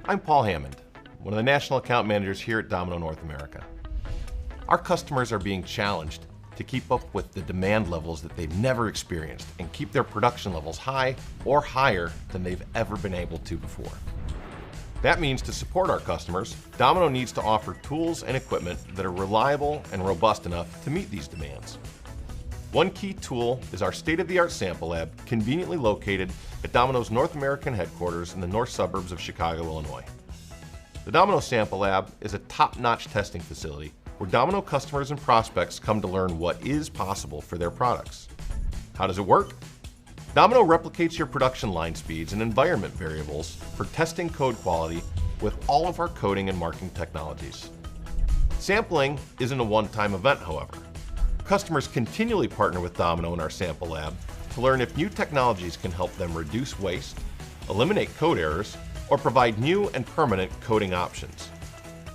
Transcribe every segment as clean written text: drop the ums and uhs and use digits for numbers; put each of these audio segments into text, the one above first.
I'm Paul Hammond, one of the National Account Managers here at Domino North America. Our customers are being challenged to keep up with the demand levels that they've never experienced and keep their production levels high or higher than they've ever been able to before. That means to support our customers, Domino needs to offer tools and equipment that are reliable and robust enough to meet these demands. One key tool is our state-of-the-art sample lab, conveniently located at Domino's North American headquarters in the north suburbs of Chicago, Illinois. The Domino Sample Lab is a top-notch testing facility where Domino customers and prospects come to learn what is possible for their products. How does it work? Domino replicates your production line speeds and environment variables for testing code quality with all of our coding and marking technologies. Sampling isn't a one-time event, however. Customers continually partner with Domino in our sample lab to learn if new technologies can help them reduce waste, eliminate code errors, or provide new and permanent coding options.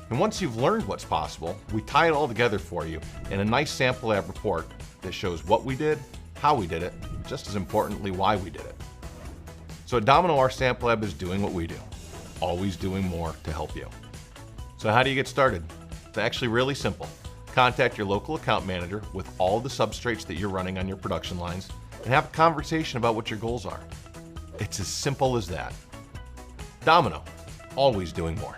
And once you've learned what's possible, we tie it all together for you in a nice sample lab report that shows what we did, how we did it, and just as importantly, why we did it. So at Domino, our sample lab is doing what we do, always doing more to help you. So how do you get started? It's actually really simple. Contact your local account manager with all the substrates that you're running on your production lines and have a conversation about what your goals are. It's as simple as that. Domino, always doing more.